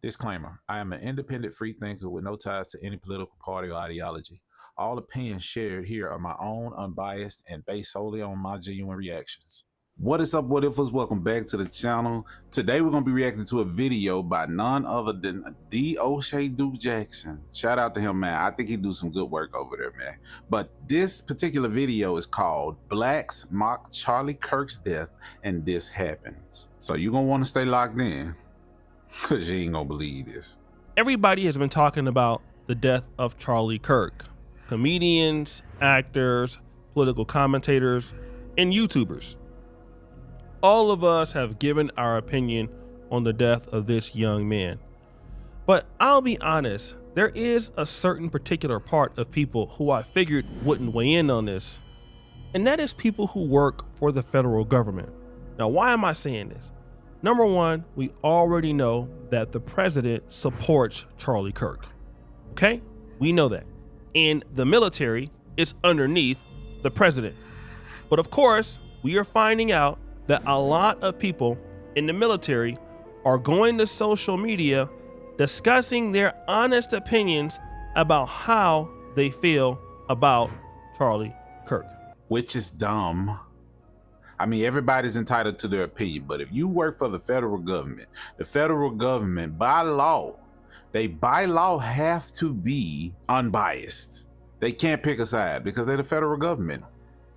Disclaimer, I am an independent free thinker with no ties to any political party or ideology. All opinions shared here are my own, unbiased, and based solely on my genuine reactions. What is up, what ifers? Welcome back to the channel. Today we're going to be reacting to a video by none other than D. O'Shea Duke Jackson. Shout out to him, man. I think he do some good work over there, man. But this particular video is called Blacks Mock Charlie Kirk's Death and This Happens. So you're going to want to stay locked in, because you ain't going to believe this. Everybody has been talking about the death of Charlie Kirk. Comedians, actors, political commentators, and YouTubers. All of us have given our opinion on the death of this young man. But I'll be honest, there is a certain particular part of people who I figured wouldn't weigh in on this, and that is people who work for the federal government. Now, why am I saying this? Number one, we already know that the president supports Charlie Kirk. Okay? We know that. And the military is underneath the president. But of course, we are finding out that a lot of people in the military are going to social media discussing their honest opinions about how they feel about Charlie Kirk. Which is dumb. I mean, everybody's entitled to their opinion, but if you work for the federal government by law, they by law have to be unbiased. They can't pick a side because they're the federal government.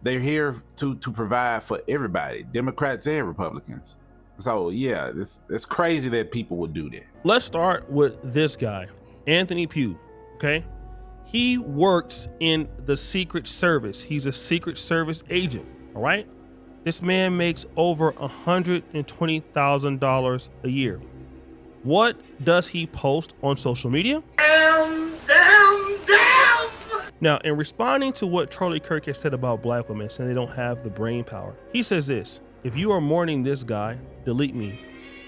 They're here to provide for everybody, Democrats and Republicans. So yeah, it's crazy that people would do that. Let's start with this guy, Anthony Pugh, okay? He works in the Secret Service. He's a Secret Service agent, all right? This man makes over $120,000 a year. What does he post on social media? Damn. Now, in responding to what Charlie Kirk has said about black women, saying they don't have the brain power, he says this: if you are mourning this guy, delete me.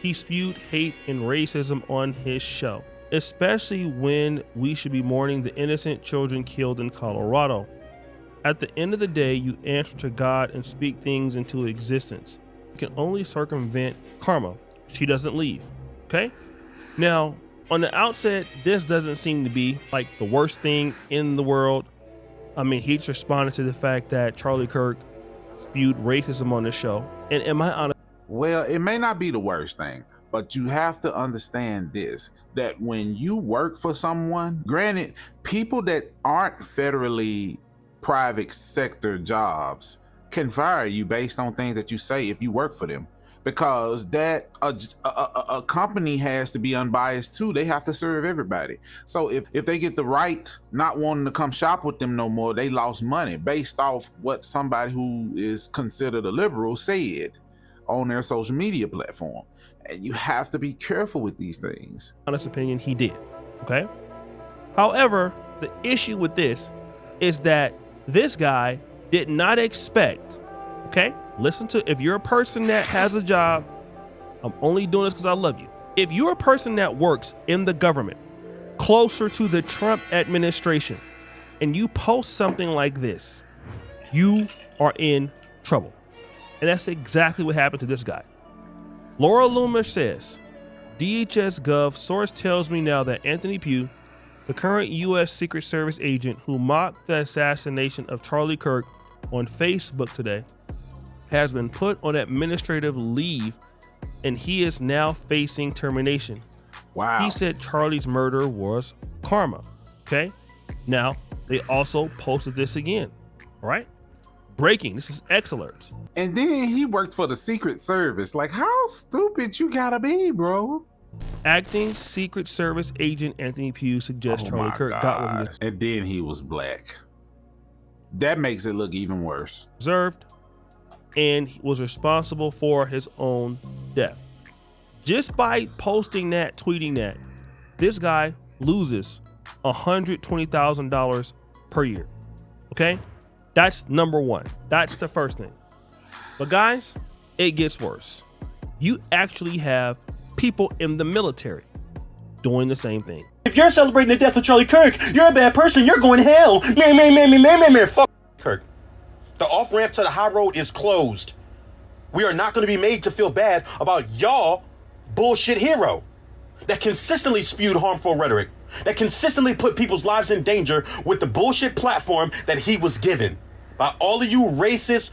He spewed hate and racism on his show, especially when we should be mourning the innocent children killed in Colorado. At the end of the day, you answer to God and speak things into existence. You can only circumvent karma. She doesn't leave, okay? Now, on the outset, this doesn't seem to be like the worst thing in the world. I mean, he just responded to the fact that Charlie Kirk spewed racism on the show. And am I honest? Well, it may not be the worst thing, but you have to understand this, that when you work for someone, granted, people that aren't federally private sector jobs can fire you based on things that you say if you work for them. Because that a company has to be unbiased too. They have to serve everybody. So if they get the right not wanting to come shop with them no more, they lost money based off what somebody who is considered a liberal said on their social media platform. And you have to be careful with these things. Honest opinion, he did, okay? However, the issue with this is that this guy did not expect, okay? Listen to, if you're a person that has a job, I'm only doing this because I love you. If you're a person that works in the government closer to the Trump administration and you post something like this, you are in trouble. And that's exactly what happened to this guy. Laura Loomer says, DHS Gov source tells me now that Anthony Pugh, the current U.S. Secret Service agent who mocked the assassination of Charlie Kirk on Facebook today, has been put on administrative leave and he is now facing termination. Wow. He said Charlie's murder was karma. Okay. Now they also posted this again. All right. Breaking. This is X-Alerts. And then he worked for the Secret Service. Like, how stupid you gotta be, bro? Acting Secret Service agent Anthony Pugh suggests Charlie Kirk got what he deserved. And then he was black. That makes it look even worse. And he was responsible for his own death. Just by posting that, tweeting that, this guy loses $120,000 per year. Okay? That's number one. That's the first thing. But guys, it gets worse. You actually have people in the military doing the same thing. If you're celebrating the death of Charlie Kirk, you're a bad person. You're going to hell. Man. Fuck Kirk. The off-ramp to the high road is closed. We are not going to be made to feel bad about y'all bullshit hero. that consistently spewed harmful rhetoric, that consistently put people's lives in danger with the bullshit platform that he was given by all of you racist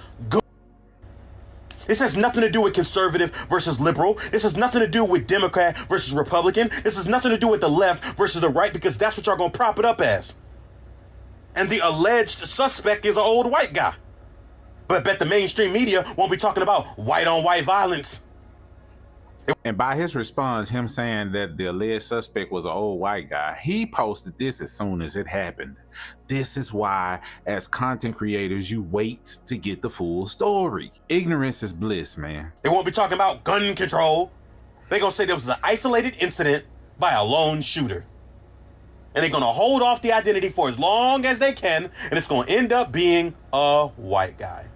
This has nothing to do with conservative versus liberal. This has nothing to do with Democrat versus Republican. This has nothing to do with the left versus the right, because that's what y'all gonna prop it up as. And the alleged suspect is an old white guy. But I bet the mainstream media won't be talking about white on white violence. And by his response, him saying that the alleged suspect was an old white guy, he posted this as soon as it happened. This is why, as content creators, you wait to get the full story. Ignorance is bliss, man. They won't be talking about gun control. They're going to say there was an isolated incident by a lone shooter. And they're going to hold off the identity for as long as they can, and it's going to end up being a white guy.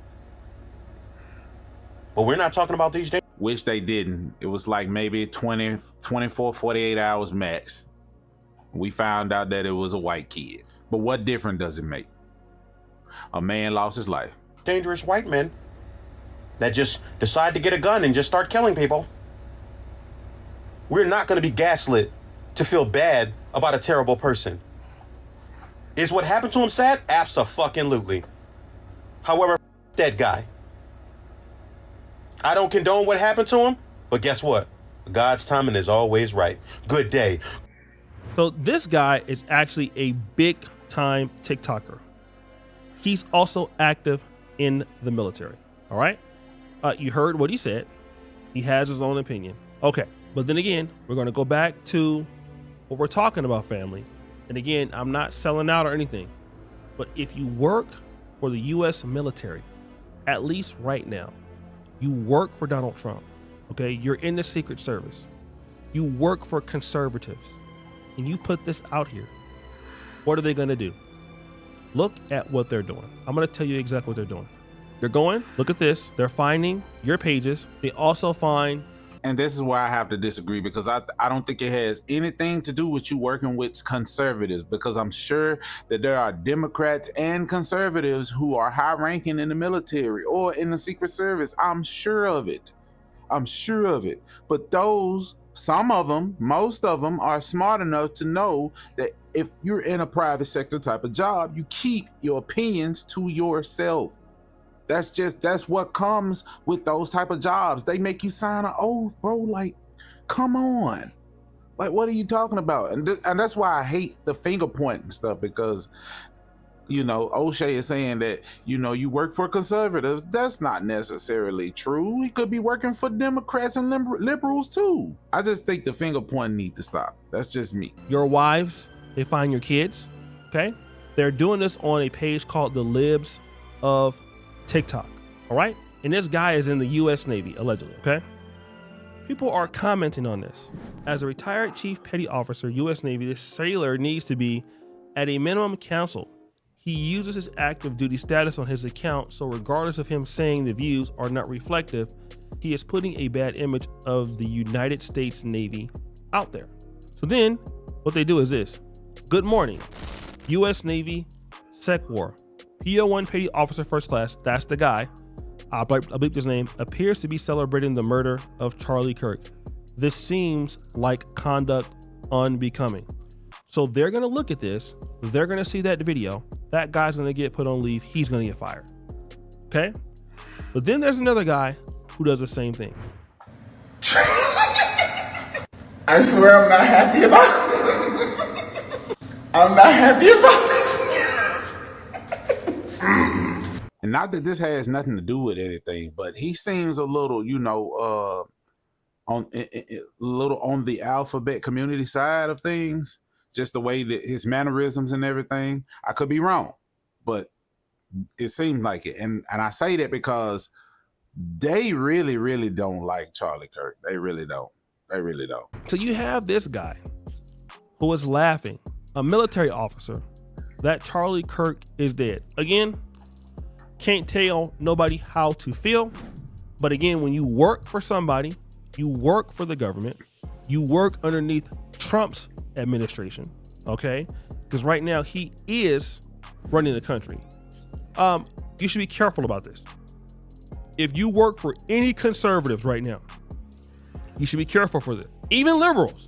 But we're not talking about these days. Which they didn't. It was like maybe 24, 48 hours max. We found out that it was a white kid. But what difference does it make? A man lost his life. Dangerous white men that just decide to get a gun and just start killing people. We're not going to be gaslit to feel bad about a terrible person. Is what happened to him sad? Abso-fucking-lutely. However, that guy. I don't condone what happened to him, but guess what? God's timing is always right. Good day. So this guy is actually a big time TikToker. He's also active in the military. All right. You heard what he said. He has his own opinion. Okay. But then again, we're going to go back to what we're talking about, family. And again, I'm not selling out or anything, but if you work for the U.S. military, at least right now, you work for Donald Trump, okay? You're in the Secret Service. You work for conservatives, and you put this out here. What are they gonna do? Look at what they're doing. I'm gonna tell you exactly what they're doing. They're going, look at this. They're finding your pages. They also find. And this is where I have to disagree, because I don't think it has anything to do with you working with conservatives, because I'm sure that there are Democrats and conservatives who are high ranking in the military or in the Secret Service. I'm sure of it. I'm sure of it. But those, some of them, most of them are smart enough to know that if you're in a private sector type of job, you keep your opinions to yourself. That's what comes with those type of jobs. They make you sign an oath, bro. Like, come on. Like, what are you talking about? And that's why I hate the finger pointing stuff, because, you know, O'Shea is saying that, you know, you work for conservatives. That's not necessarily true. He could be working for Democrats and liberals too. I just think the finger pointing needs to stop. That's just me. Your wives, they find your kids, okay? They're doing this on a page called The Libs of TikTok, all right? And this guy is in the U.S. Navy, allegedly, okay? People are commenting on this. As a retired chief petty officer, U.S. Navy, this sailor needs to be at a minimum counseled. He uses his active duty status on his account, so regardless of him saying the views are not reflective, he is putting a bad image of the United States Navy out there. So then what they do is this. Good morning, U.S. Navy, Sec War. PO1 Petty Officer First Class, that's the guy, I'll bleep his name, appears to be celebrating the murder of Charlie Kirk. This seems like conduct unbecoming. So they're gonna look at this, they're gonna see that video, that guy's gonna get put on leave, he's gonna get fired, okay? But then there's another guy who does the same thing. I swear I'm not happy about it. I'm not happy about this. And not that this has nothing to do with anything, but he seems a little, you know, on the alphabet community side of things, just the way that his mannerisms and everything. I could be wrong, but it seems like it. And I say that because they really, really don't like Charlie Kirk. They really don't. They really don't. So you have this guy who is laughing, a military officer, that Charlie Kirk is dead. Again, can't tell nobody how to feel. But again, when you work for somebody, you work for the government, you work underneath Trump's administration, okay? Because right now he is running the country. You should be careful about this. If you work for any conservatives right now, you should be careful for this. Even liberals,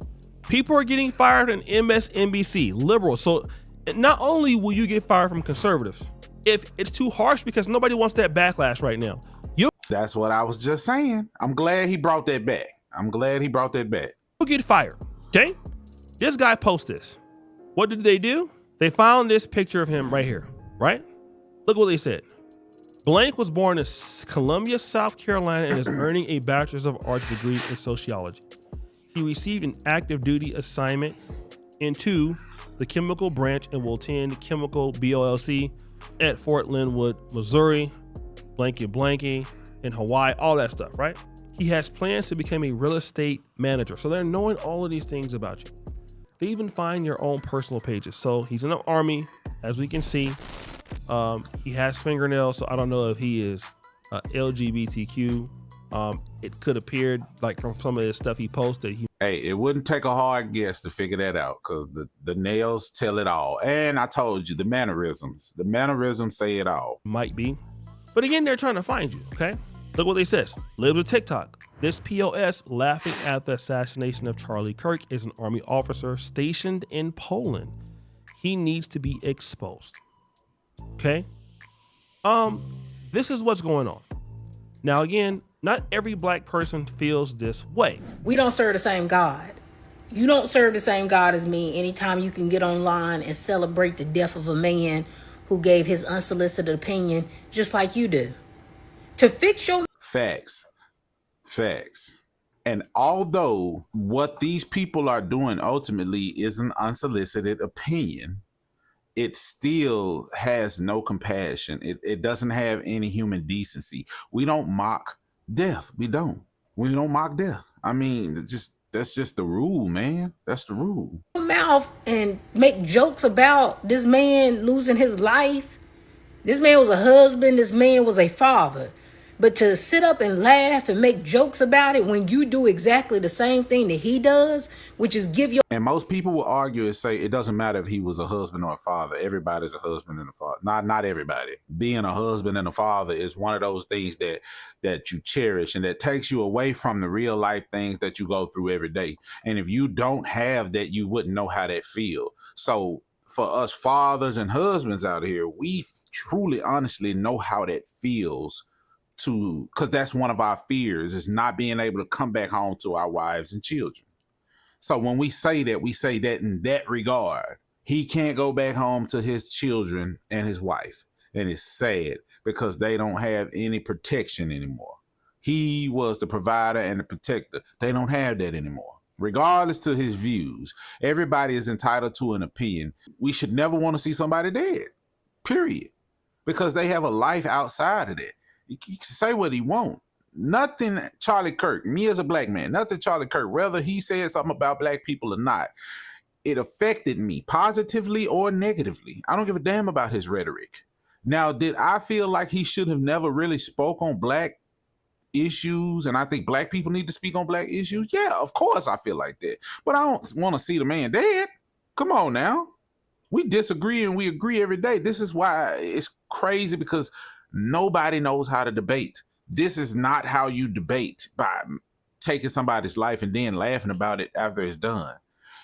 People are getting fired in MSNBC, liberals. So not only will you get fired from conservatives, if it's too harsh, because nobody wants that backlash right now. That's what I was just saying. I'm glad he brought that back. You'll get fired, okay? This guy posted this. What did they do? They found this picture of him right here, right? Look what they said. Blank was born in Columbia, South Carolina, and is earning a Bachelor's of Arts degree in sociology. He received an active duty assignment into the chemical branch and will attend chemical BOLC at Fort Linwood, Missouri, blanky, in Hawaii, all that stuff, right? He has plans to become a real estate manager. So they're knowing all of these things about you. They even find your own personal pages. So he's in the Army, as we can see. He has fingernails, so I don't know if he is LGBTQ. It could appear like from some of his stuff he posted. Hey, it wouldn't take a hard guess to figure that out, because the nails tell it all. And I told you, the mannerisms say it all. Might be. But again, they're trying to find you, okay? Look what they says. Lives with TikTok. This POS laughing at the assassination of Charlie Kirk is an Army officer stationed in Poland. He needs to be exposed. Okay? This is what's going on. Now again, not every black person feels this way. We don't serve the same God. You don't serve the same God as me. Anytime you can get online and celebrate the death of a man who gave his unsolicited opinion just like you do. To fix your Facts. And although what these people are doing ultimately is an unsolicited opinion, it still has no compassion. It doesn't have any human decency. We don't mock death. We don't mock death. I mean, that's just the rule, man. That's the rule. mouth and make jokes about this man losing his life. This man was a husband. This man was a father. But to sit up and laugh and make jokes about it when you do exactly the same thing that he does, which is give your... And most people will argue and say it doesn't matter if he was a husband or a father. Everybody's a husband and a father. Not everybody. Being a husband and a father is one of those things that you cherish and that takes you away from the real life things that you go through every day. And if you don't have that, you wouldn't know how that feels. So for us fathers and husbands out here, we truly, honestly know how that feels. Because that's one of our fears, is not being able to come back home to our wives and children. So when we say that in that regard. He can't go back home to his children and his wife. And it's sad because they don't have any protection anymore. He was the provider and the protector. They don't have that anymore. Regardless to his views, everybody is entitled to an opinion. We should never want to see somebody dead, period. Because they have a life outside of that. He can say what he wants. Nothing Charlie Kirk, me as a black man, nothing Charlie Kirk, whether he said something about black people or not, it affected me positively or negatively. I don't give a damn about his rhetoric. Now, did I feel like he should have never really spoke on black issues and I think black people need to speak on black issues? Yeah, of course I feel like that. But I don't want to see the man dead. Come on now. We disagree and we agree every day. This is why it's crazy, because nobody knows how to debate. This is not how you debate, by taking somebody's life and then laughing about it after it's done.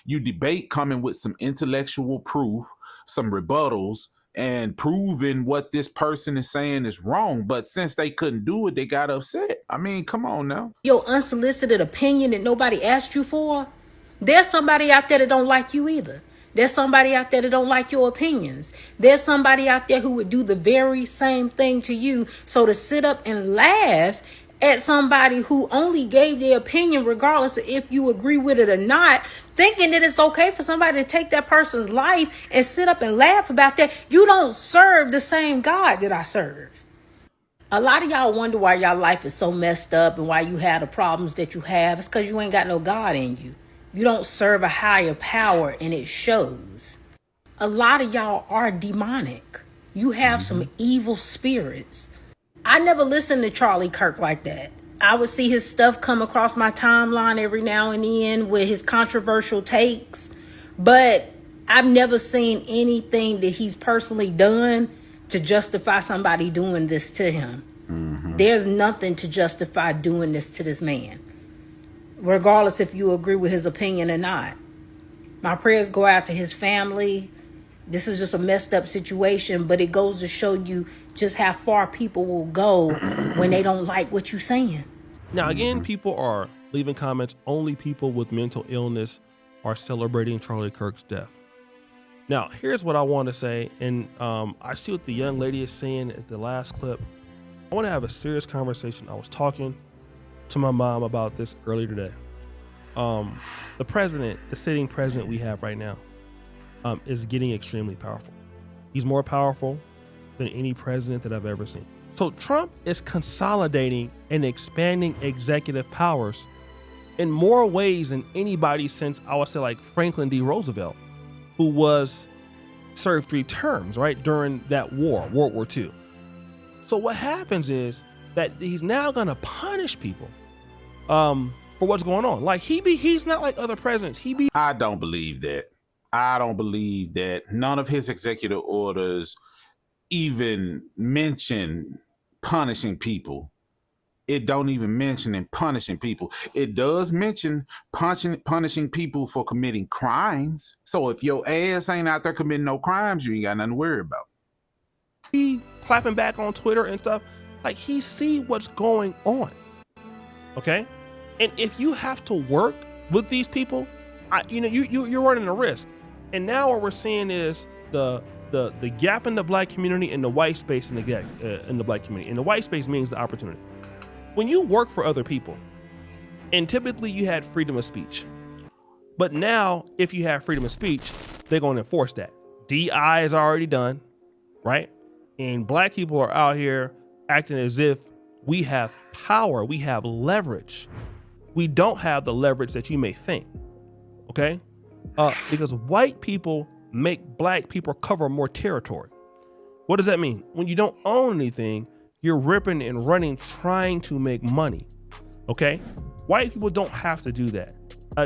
You debate coming with some intellectual proof, some rebuttals, and proving what this person is saying is wrong. But since they couldn't do it, they got upset. I mean, come on now. Your unsolicited opinion that nobody asked you for. There's somebody out there that don't like you either. There's somebody out there that don't like your opinions. There's somebody out there who would do the very same thing to you. So to sit up and laugh at somebody who only gave their opinion, regardless of if you agree with it or not, thinking that it's okay for somebody to take that person's life and sit up and laugh about that, you don't serve the same God that I serve. A lot of y'all wonder why y'all life is so messed up and why you have the problems that you have. It's because you ain't got no God in you. You don't serve a higher power, and it shows. A lot of y'all are demonic. You have some evil spirits. I never listened to Charlie Kirk like that. I would see his stuff come across my timeline every now and then with his controversial takes, but I've never seen anything that he's personally done to justify somebody doing this to him. There's nothing to justify doing this to this man, regardless if you agree with his opinion or not. My prayers go out to his family. This is just a messed up situation, but it goes to show you just how far people will go when they don't like what you're saying. Now, again, people are leaving comments. Only people with mental illness are celebrating Charlie Kirk's death. Now, here's what I want to say. And I see what the young lady is saying at the last clip. I want to have a serious conversation. I was talking to my mom about this earlier today. The president, the sitting president we have right now, is getting extremely powerful. He's more powerful than any president that I've ever seen. So Trump is consolidating and expanding executive powers in more ways than anybody since, I would say, like Franklin D. Roosevelt, who served 3 terms, right, during that war, World War II. So what happens is that he's now gonna punish people for what's going on. Like he's not like other presidents. I don't believe that. I don't believe that. None of his executive orders even mention punishing people. It don't even mention punishing people. It does mention punishing people for committing crimes. So if your ass ain't out there committing no crimes, you ain't got nothing to worry about. He clapping back on Twitter and stuff. Like, he see what's going on. Okay? And if you have to work with these people, you're running a risk. And now what we're seeing is the gap in the black community and the white space in the black community. And the white space means the opportunity. When you work for other people, and typically you had freedom of speech, but now if you have freedom of speech, they're going to enforce that. DI is already done, right? And black people are out here acting as if we have power, we have leverage. We don't have the leverage that you may think, okay? Because white people make black people cover more territory. What does that mean? When you don't own anything, you're ripping and running, trying to make money, okay? White people don't have to do that.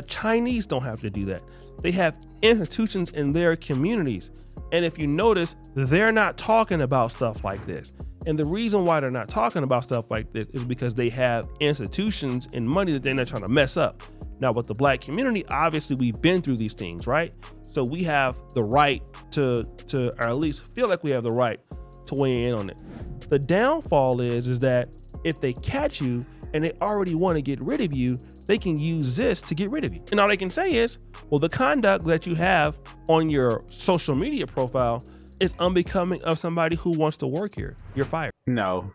Chinese don't have to do that. They have institutions in their communities. And if you notice, they're not talking about stuff like this. And the reason why they're not talking about stuff like this is because they have institutions and money that they're not trying to mess up. Now, with the black community, obviously we've been through these things, right? So we have the right to or at least feel like we have the right to weigh in on it. The downfall is that if they catch you and they already want to get rid of you, they can use this to get rid of you. And all they can say is, well, the conduct that you have on your social media profile is unbecoming of somebody who wants to work here. You're fired. No,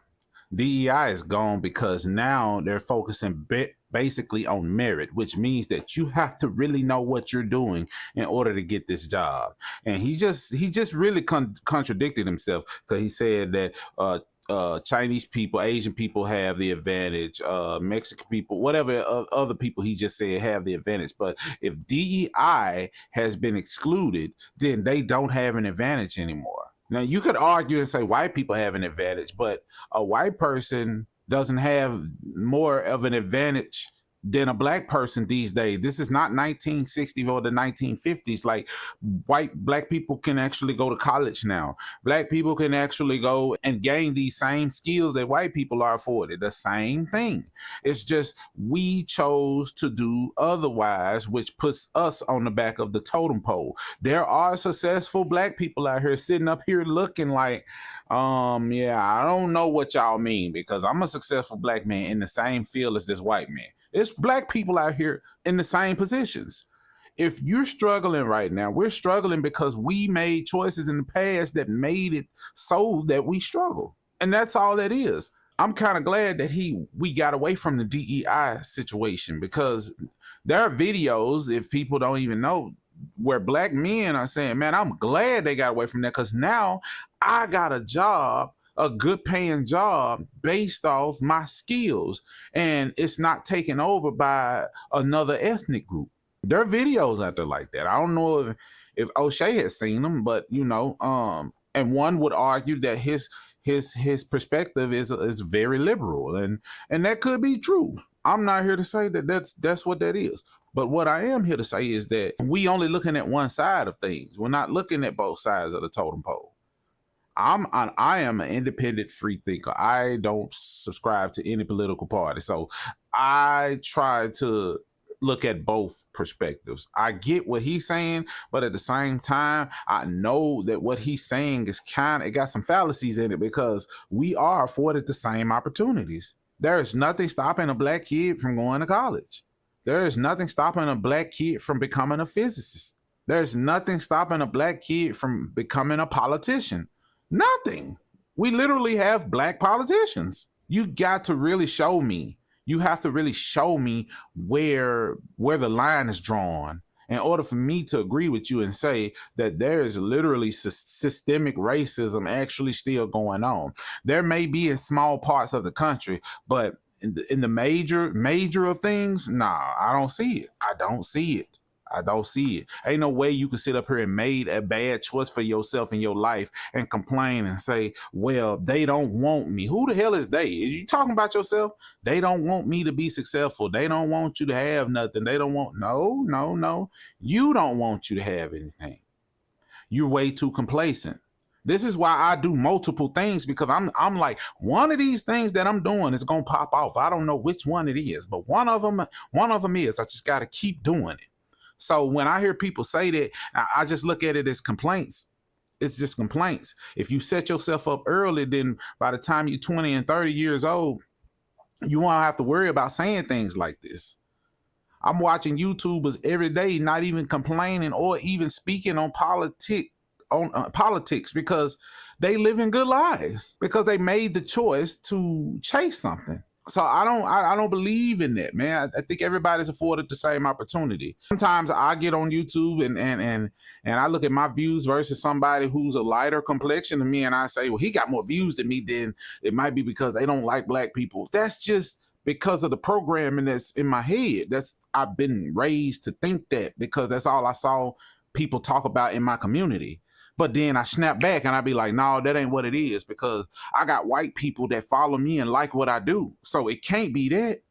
DEI is gone because now they're focusing basically on merit, which means that you have to really know what you're doing in order to get this job. And he just really contradicted himself, because he said that Chinese people, Asian people have the advantage, Mexican people, whatever other people he just said have the advantage. But if DEI has been excluded, then they don't have an advantage anymore. Now, you could argue and say white people have an advantage, but a white person doesn't have more of an advantage than a black person these days. This is not 1960s or the 1950s. Like, black people can actually go to college now. Black people can actually go and gain these same skills that white people are afforded. The same thing. It's just we chose to do otherwise, which puts us on the back of the totem pole. There are successful black people out here sitting up here looking like, yeah, I don't know what y'all mean, because I'm a successful black man in the same field as this white man. It's black people out here in the same positions. If you're struggling right now, we're struggling because we made choices in the past that made it so that we struggle. And that's all that is. I'm kind of glad that we got away from the DEI situation, because there are videos, if people don't even know, where black men are saying, man, I'm glad they got away from that, because now I got a job, a good paying job based off my skills, and it's not taken over by another ethnic group. There are videos out there like that. I don't know if O'Shea has seen them, but and one would argue that his perspective is very liberal, and that could be true. I'm not here to say that that's what that is. But what I am here to say is that we only looking at one side of things. We're not looking at both sides of the totem pole. I am an independent free thinker. I don't subscribe to any political party. So I try to look at both perspectives. I get what he's saying, but at the same time, I know that what he's saying is it got some fallacies in it, because we are afforded the same opportunities. There is nothing stopping a black kid from going to college. There is nothing stopping a black kid from becoming a physicist. There's nothing stopping a black kid from becoming a politician. Nothing. We literally have black politicians. You got to really show me. You have to really show me where the line is drawn in order for me to agree with you and say that there is literally systemic racism actually still going on. There may be in small parts of the country, but in the major of things, nah, I don't see it. I don't see it. I don't see it. Ain't no way you can sit up here and made a bad choice for yourself in your life and complain and say, well, they don't want me. Who the hell is they? Is you talking about yourself? They don't want me to be successful. They don't want you to have nothing. They don't want, no. You don't want you to have anything. You're way too complacent. This is why I do multiple things, because I'm like, one of these things that I'm doing is going to pop off. I don't know which one it is, but one of them is, I just got to keep doing it. So when I hear people say that, I just look at it as complaints. It's just complaints. If you set yourself up early, then by the time you're 20 and 30 years old, you won't have to worry about saying things like this. I'm watching YouTubers every day not even complaining or even speaking on politics because they live in good lives, because they made the choice to chase something. So I don't believe in that, man. I think everybody's afforded the same opportunity. Sometimes I get on YouTube and I look at my views versus somebody who's a lighter complexion than me, and I say, well, he got more views than me. Then it might be because they don't like black people. That's just because of the programming that's in my head. I've been raised to think that, because that's all I saw people talk about in my community. But then I snap back and I be like, no, that ain't what it is, because I got white people that follow me and like what I do. So it can't be that.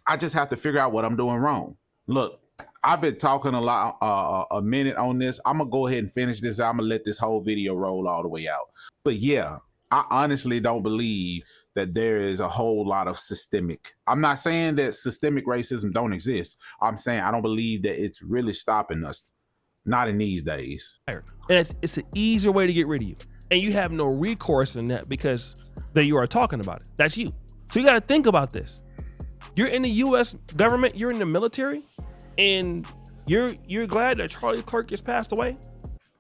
I just have to figure out what I'm doing wrong. Look, I've been talking a minute on this. I'm going to go ahead and finish this. I'm going to let this whole video roll all the way out. But yeah, I honestly don't believe that there is a whole lot of systemic. I'm not saying that systemic racism don't exist. I'm saying I don't believe that it's really stopping us. Not in these days. And it's an easier way to get rid of you. And you have no recourse in that, because that you are talking about it. That's you. So you got to think about this. You're in the U.S. government, you're in the military, and you're glad that Charlie Kirk has passed away?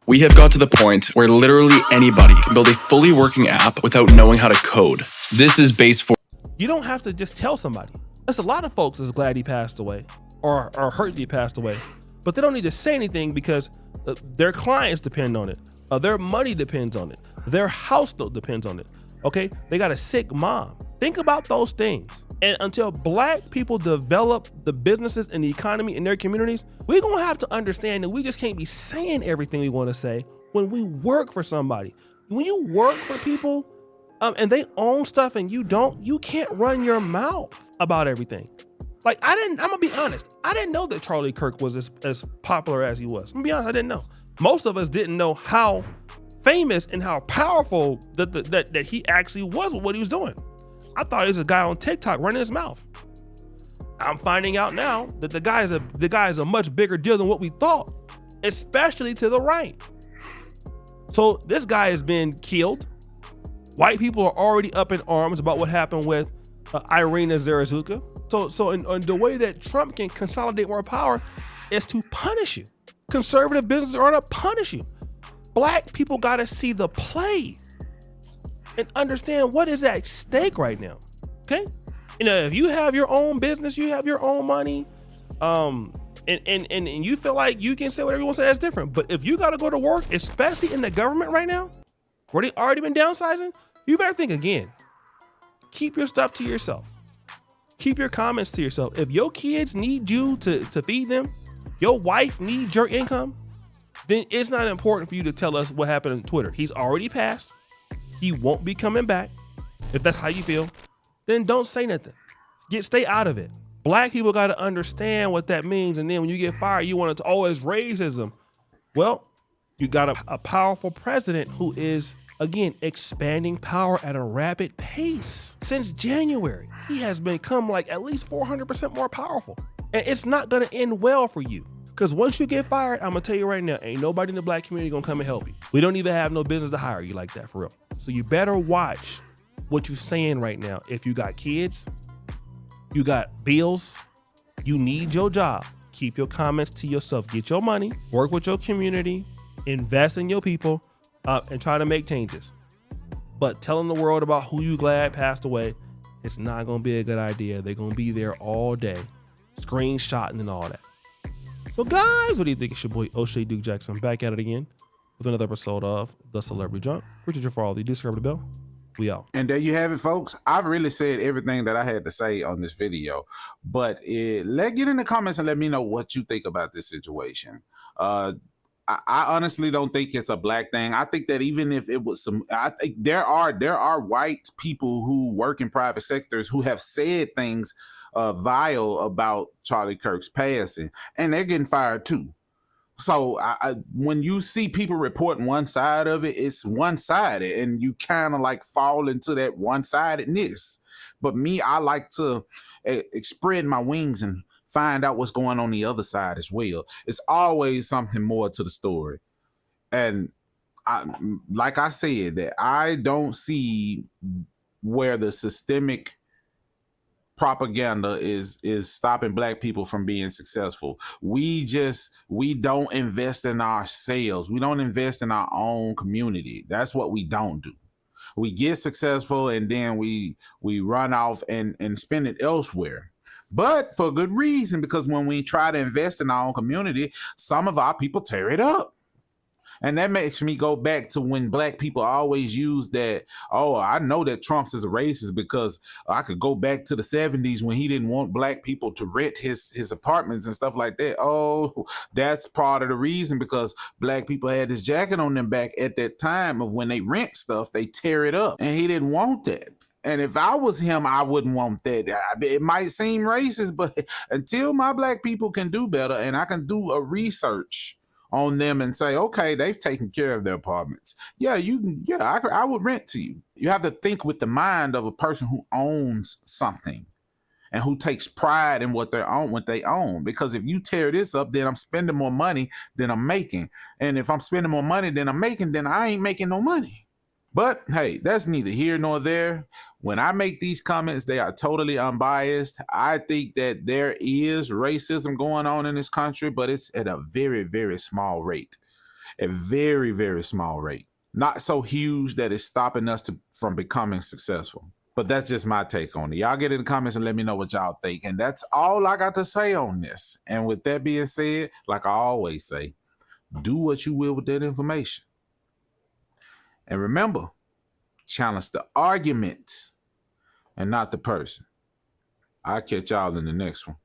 We have got to the point where literally anybody can build a fully working app without knowing how to code. This is base 4. You don't have to just tell somebody. There's a lot of folks that's glad he passed away or hurt he passed away, but they don't need to say anything because their clients depend on it. Their money depends on it. Their house note depends on it. Okay, they got a sick mom. Think about those things. And until black people develop the businesses and the economy in their communities, we're gonna have to understand that we just can't be saying everything we want to say when we work for somebody. When you work for people and they own stuff and you don't, you can't run your mouth about everything. Like I'm gonna be honest, I didn't know that Charlie Kirk was as popular as he was. I'm gonna be honest, I didn't know. Most of us didn't know how famous and how powerful that he actually was with what he was doing. I thought he was a guy on TikTok running his mouth. I'm finding out now that the guy is a much bigger deal than what we thought, especially to the right. So this guy has been killed. White people are already up in arms about what happened with Irina Zarazuka. So in the way that Trump can consolidate more power is to punish you. Conservative businesses are to punish you. Black people got to see the play and understand what is at stake right now. Okay, if you have your own business, you have your own money, and you feel like you can say whatever you want to say, that's different. But if you got to go to work, especially in the government right now, where they already been downsizing, you better think again. Keep your stuff to yourself. Keep your comments to yourself. If your kids need you to feed them, your wife needs your income, then it's not important for you to tell us what happened on Twitter. He's already passed. He won't be coming back. If that's how you feel, then don't say nothing. Stay out of it. Black people got to understand what that means. And then when you get fired, you want to always racism. Well, you got a powerful president who is, again, expanding power at a rapid pace. Since January, he has become like at least 400% more powerful. And it's not gonna end well for you. Because once you get fired, I'm gonna tell you right now, ain't nobody in the black community gonna come and help you. We don't even have no business to hire you like that, for real. So you better watch what you're saying right now. If you got kids, you got bills, you need your job, keep your comments to yourself. Get your money, work with your community, invest in your people, and try to make changes. But telling the world about who you glad passed away, it's not gonna be a good idea. They're gonna be there all day, screenshotting and all that. So guys, what do you think? It's your boy O'Shea Duke Jackson back at it again with another episode of The Celebrity Junk. Appreciate you for all the subscribe to the bell. We out. And there you have it, folks. I've really said everything that I had to say on this video, but get in the comments and let me know what you think about this situation. I honestly don't think it's a black thing. I think that even if it was I think there are white people who work in private sectors who have said things vile about Charlie Kirk's passing, and they're getting fired too. So when you see people reporting one side of it, it's one-sided, and you kind of like fall into that one-sidedness. But me, I like to spread my wings and find out what's going on the other side as well. It's always something more to the story. And like I said, that I don't see where the systemic propaganda is stopping black people from being successful. We don't invest in ourselves. We don't invest in our own community. That's what we don't do. We get successful and then we run off and spend it elsewhere. But for good reason, because when we try to invest in our own community, some of our people tear it up. And that makes me go back to when black people always use that, oh, I know that Trump's is a racist because I could go back to the 70s when he didn't want black people to rent his apartments and stuff like that. Oh, that's part of the reason, because black people had this jacket on them back at that time of when they rent stuff, they tear it up. And he didn't want that. And if I was him, I wouldn't want that. It might seem racist, but until my black people can do better and I can do a research on them and say, okay, they've taken care of their apartments. Yeah, you can. Yeah, I would rent to you. You have to think with the mind of a person who owns something and who takes pride in what they own. Because if you tear this up, then I'm spending more money than I'm making. And if I'm spending more money than I'm making, then I ain't making no money. But hey, that's neither here nor there. When I make these comments, they are totally unbiased. I think that there is racism going on in this country, but it's at a very, very small rate. A very, very small rate. Not so huge that it's stopping us from becoming successful. But that's just my take on it. Y'all get in the comments and let me know what y'all think. And that's all I got to say on this. And with that being said, like I always say, do what you will with that information. And remember, challenge the argument and not the person. I'll catch y'all in the next one.